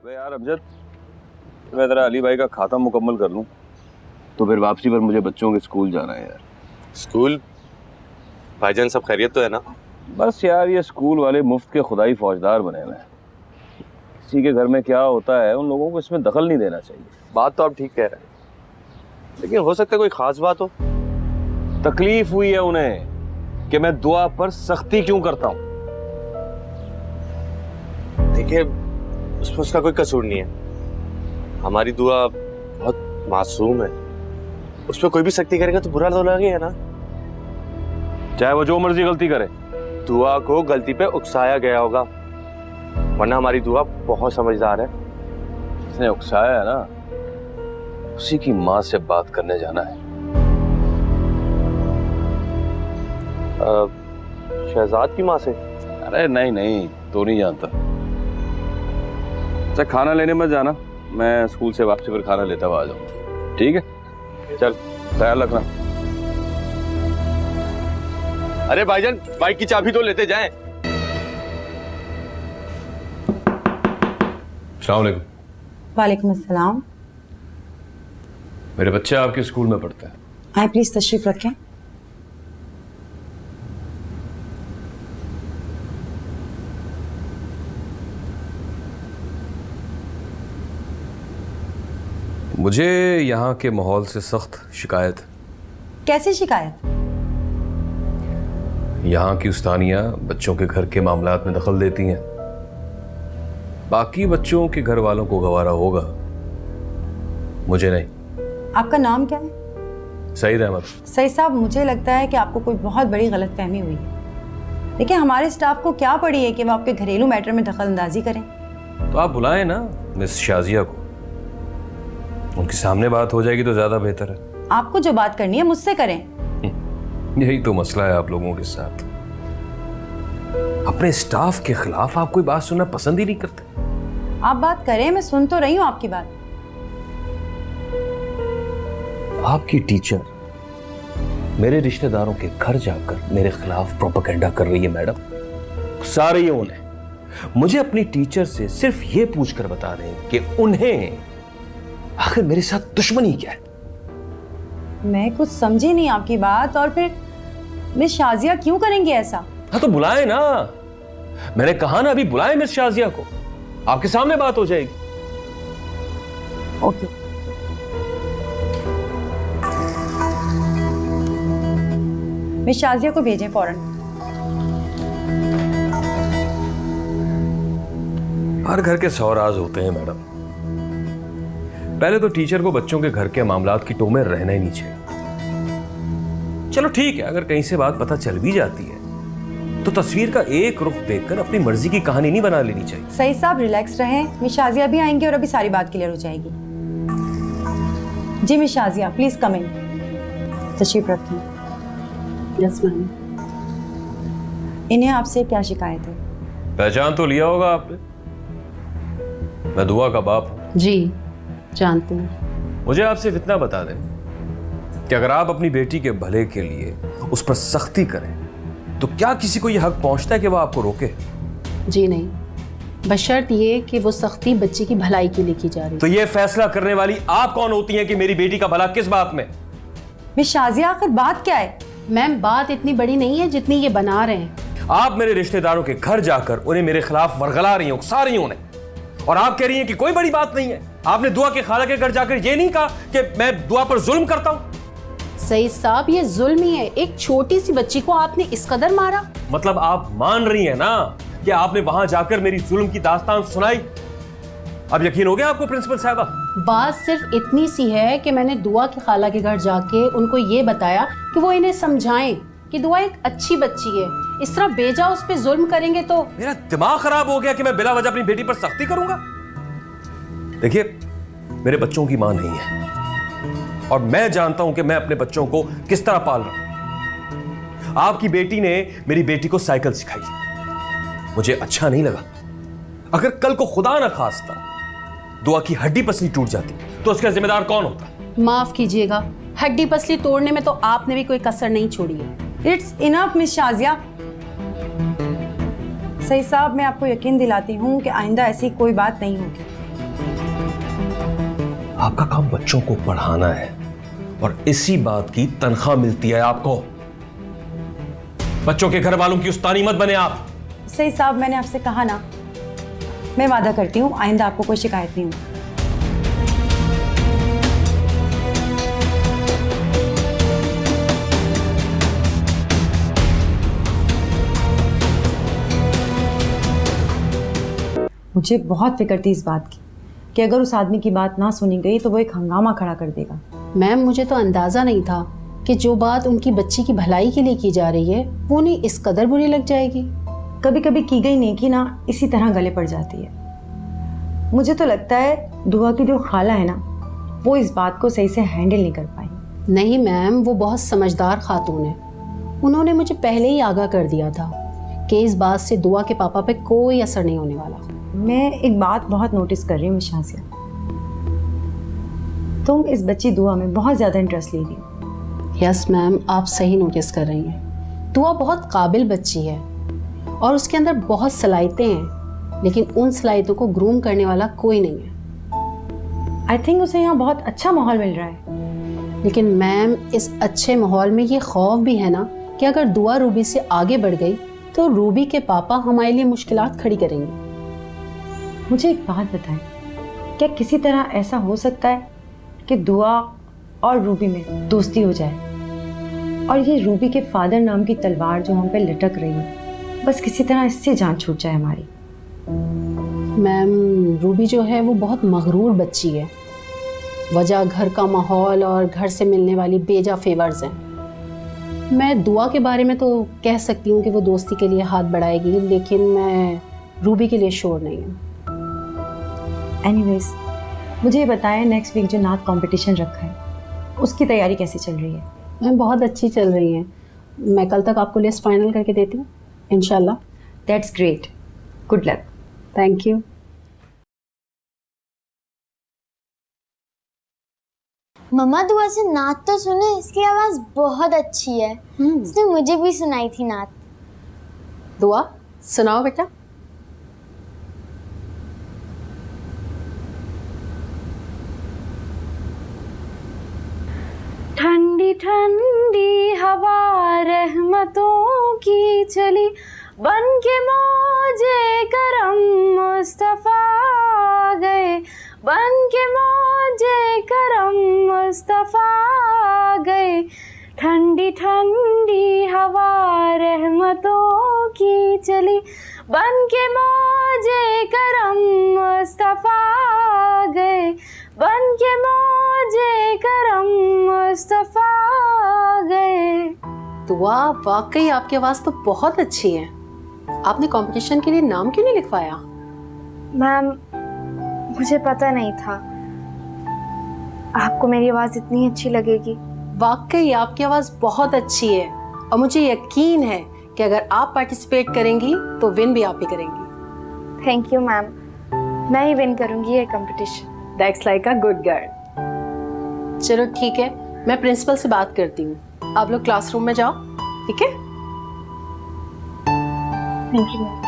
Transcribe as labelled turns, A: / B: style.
A: अबे यार अमजद, मैं तेरा अली भाई का खाता मुकम्मल कर लूं तो फिर वापसी पर मुझे बच्चों के स्कूल जाना है यार।
B: स्कूल? भाईजान सब खैरियत तो है ना?
A: बस यार ये स्कूल वाले मुफ्त के खुदाई फौजदार बने हुए हैं। किसी के घर में क्या होता है उन लोगों को इसमें दखल नहीं देना चाहिए।
B: बात तो आप ठीक कह रहे हैं, लेकिन हो सकता है कोई खास बात हो।
A: तकलीफ हुई है उन्हें कि मैं दुआ पर सख्ती क्यों करता हूं।
B: देखिए, उसमें उसका कोई कसूर नहीं है। हमारी दुआ बहुत मासूम है, उस पर कोई भी सख्ती करेगा तो बुरा तो लगेगा ना।
A: चाहे वो जो मर्जी गलती करे,
B: दुआ को गलती पे उकसाया गया होगा, वरना हमारी दुआ बहुत समझदार है।
A: जिसने उकसाया है ना उसी की माँ से बात करने जाना है।
B: शहजाद की माँ से?
A: अरे नहीं नहीं, तो नहीं जानता। अच्छा खाना लेने मत जाना, मैं स्कूल से वापसी पर खाना लेता हुआ आ जाऊंगा। ठीक है, चल ख्याल रखना।
B: अरे भाईजान, बाइक की चाबी तो लेते जाएं।
A: अस्सलाम वालेकुम।
C: वालेकुम अस्सलाम।
A: मेरे बच्चे आपके स्कूल में पढ़ते हैं।
C: आए प्लीज तशरीफ रखें।
A: मुझे यहाँ के माहौल से सख्त शिकायत।
C: कैसे शिकायत?
A: यहाँ की उस्तानियाँ बच्चों के घर के मामलात में दखल देती हैं। बाकी बच्चों के घर वालों को गवारा होगा, मुझे नहीं।
C: आपका नाम क्या है?
A: सईद अहमद।
C: सईद साहब, मुझे लगता है कि आपको कोई बहुत बड़ी गलतफहमी हुई है। देखिए, हमारे स्टाफ को क्या पड़ी है कि वो आपके घरेलू मैटर में दखल अंदाजी करें।
A: तो आप बुलाएं ना मिस शाजिया को, उनके सामने बात हो जाएगी तो ज्यादा बेहतर है।
C: आपको जो बात करनी है मुझसे करें।
A: यही तो मसला है आप लोगों के साथ, अपने स्टाफ के खिलाफ आप कोई बात सुनना पसंद ही नहीं करते।
C: आप बात करें, मैं सुन तो रही हूँ आपकी बात।
A: आपकी टीचर मेरे रिश्तेदारों के घर जाकर मेरे खिलाफ प्रोपेगेंडा कर रही है मैडम। सारे ही उन्हें मुझे अपनी टीचर से सिर्फ ये पूछकर बता रहे हैं कि उन्हें आखिर मेरे साथ दुश्मनी क्या है।
C: मैं कुछ समझी नहीं आपकी बात। और फिर मिस शाजिया क्यों करेंगे ऐसा?
A: हाँ तो बुलाए ना, मैंने कहा ना अभी बुलाए मिस शाजिया को, आपके सामने बात हो जाएगी।
C: ओके। मिस शाजिया को भेजें फौरन।
A: हर घर के 100 राज होते हैं मैडम। पहले तो टीचर को बच्चों के घर के मामलात की टो में रहना ही नहीं चाहिए। चलो ठीक है, अगर कहीं से बात पता चल भी जाती है तो तस्वीर का एक रुख देखकर अपनी मर्जी की कहानी नहीं बना लेनी चाहिए।
C: सही साहब, रिलैक्स रहें। मिस शाजिया भी आएंगे और अभी सारी बात क्लियर हो जाएगी। जी मिस शाजिया, प्लीज कम इन। तशरीफ रखें। Yes ma'am. इन्हें आपसे क्या शिकायत है?
A: पहचान तो लिया होगा आपने, मैं दुआ का बाप हूं।
D: जी जानती हूँ।
A: मुझे आपसे इतना बता दें कि अगर आप अपनी बेटी के भले के लिए उस पर सख्ती करें तो क्या किसी को यह हक पहुंचता है कि वह आपको रोके?
D: जी नहीं, बशर्त ये कि वो सख्ती बच्चे की भलाई के लिए की जा रही।
A: तो ये फैसला करने वाली आप कौन होती हैं कि मेरी बेटी का भला किस बात में?
C: मिस शाजिया, आखिर बात क्या है?
D: मैम, बात इतनी बड़ी नहीं है जितनी ये बना रहे हैं।
A: आप मेरे रिश्तेदारों के घर जाकर उन्हें मेरे खिलाफ वरगला रही हैं, उकसा रही हैं उन्हें, और आप कह रही हैं कि कोई बड़ी बात नहीं है। आपने दुआ के खाला के घर जाकर ये नहीं कहा कि मैं दुआ पर जुल्म करता हूं।
D: सईद साहब, ये जुल्म ही है। एक छोटी सी बच्ची को आपने इस कदर मारा।
A: मतलब आप मान रही हैं ना कि आपने वहां जाकर मेरी जुल्म की दास्तान सुनाई? अब यकीन हो गया आपको प्रिंसिपल साहबा?
D: बात सिर्फ इतनी सी है कि मैंने दुआ के खाला के घर जाके उनको ये बताया कि वो इन्हें समझाएं कि दुआ एक अच्छी बच्ची है। इस तरह बेजा उस पर जुल्म करेंगे तो
A: मेरा दिमाग खराब हो गया कि मैं बिला वजह अपनी बेटी पर सख्ती करूंगा। देखिए, मेरे बच्चों की मां नहीं है और मैं जानता हूं कि मैं अपने बच्चों को किस तरह पाल रहा हूं। आपकी बेटी ने मेरी बेटी को साइकिल सिखाई, मुझे अच्छा नहीं लगा। अगर कल को खुदा ना खास्ता दुआ की हड्डी पसली टूट जाती तो उसका जिम्मेदार कौन होता?
D: माफ कीजिएगा, हड्डी पसली तोड़ने में तो आपने भी कोई कसर नहीं छोड़ी है।
C: It's enough miss Shazia. सही साहब, मैं आपको यकीन दिलाती हूँ कि आइंदा ऐसी कोई बात नहीं होगी।
A: आपका काम बच्चों को पढ़ाना है और इसी बात की तनख्वाह मिलती है आपको। बच्चों के घर वालों की उस्तानी मत बने आप।
C: सही साहब, मैंने आपसे कहा ना, मैं वादा करती हूँ आइंदा आपको कोई शिकायत नहीं होगी। मुझे बहुत फिक्र थी इस बात की कि अगर उस आदमी की बात ना सुनी गई तो वो एक हंगामा खड़ा कर देगा।
D: मैम, मुझे तो अंदाज़ा नहीं था कि जो बात उनकी बच्ची की भलाई के लिए की जा रही है वो उन्हें इस कदर बुरी लग जाएगी।
C: कभी कभी की गई नेकी ना इसी तरह गले पड़ जाती है। मुझे तो लगता है दुआ की जो खाला है ना, वो इस बात को सही से हैंडल नहीं कर पाई।
D: नहीं मैम, वो बहुत समझदार खातून है। उन्होंने मुझे पहले ही आगाह कर दिया था कि इस बात से दुआ के पापा पे कोई असर नहीं होने वाला।
C: मैं एक बात बहुत नोटिस कर रही हूँ शासिया, तुम इस बच्ची दुआ में बहुत ज़्यादा इंटरेस्ट ले रही हो।
D: यस मैम, आप सही नोटिस कर रही हैं। दुआ बहुत काबिल बच्ची है और उसके अंदर बहुत सलाहियतें हैं, लेकिन उन सलाहियतों को ग्रूम करने वाला कोई नहीं है।
C: आई थिंक उसे यहाँ बहुत अच्छा माहौल मिल रहा है।
D: लेकिन मैम, इस अच्छे माहौल में ये खौफ भी है ना कि अगर दुआ रूबी से आगे बढ़ गई तो रूबी के पापा हमारे लिए मुश्किलात खड़ी करेंगे।
C: मुझे एक बात बताएं, क्या किसी तरह ऐसा हो सकता है कि दुआ और रूबी में दोस्ती हो जाए और ये रूबी के फादर नाम की तलवार जो हम पे लटक रही है, बस किसी तरह इससे जान छूट जाए हमारी?
D: मैम, रूबी जो है वो बहुत मगरूर बच्ची है। वजह घर का माहौल और घर से मिलने वाली बेजा फेवर्स हैं। मैं दुआ के बारे में तो कह सकती हूँ कि वो दोस्ती के लिए हाथ बढ़ाएगी, लेकिन मैं रूबी के लिए श्योर नहीं हूँ।
C: एनीवेज, मुझे ये बताएं, नेक्स्ट वीक जो नात कंपटीशन रखा है उसकी तैयारी कैसी चल रही है?
D: मैम, बहुत अच्छी चल रही है। मैं कल तक आपको लिस्ट फाइनल करके देती हूँ इंशाल्लाह।
C: That's great, good luck.
D: Thank you.
E: मम्मा, दुआ से नात तो सुने, इसकी आवाज़ बहुत अच्छी है। इसने मुझे भी सुनाई थी नात।
D: दुआ सुनाओ बेटा।
E: ठंडी ठंडी हवा रहमतों की चली, बन के मौजे करम मुस्तफ़ा गए, बन के मौजे करम मुस्तफ़ा गए। ठंडी ठंडी हवा रहमतों की चली, बन के मौजे करम मुस्तफ़ा गए, बन के मौजे करम मुस्तफ़ा गए।
D: दुआ, वाकई आपकी आवाज़ तो बहुत अच्छी है। आपने कंपटीशन के लिए नाम क्यों नहीं लिखवाया?
E: मैम, मुझे पता नहीं था आपको मेरी आवाज़ इतनी अच्छी लगेगी।
D: वाकई आपकी आवाज़ बहुत अच्छी है और मुझे यकीन है कि अगर आप पार्टिसिपेट करेंगी तो विन भी आप ही करेंगी।
E: थैंक यू मैम, मैं ही विन करूंगी ये competition.
D: That's like a good girl. चलो ठीक है, मैं प्रिंसिपल से बात करती हूँ। आप लोग क्लासरूम में जाओ, ठीक है?
E: Thank you ma'am.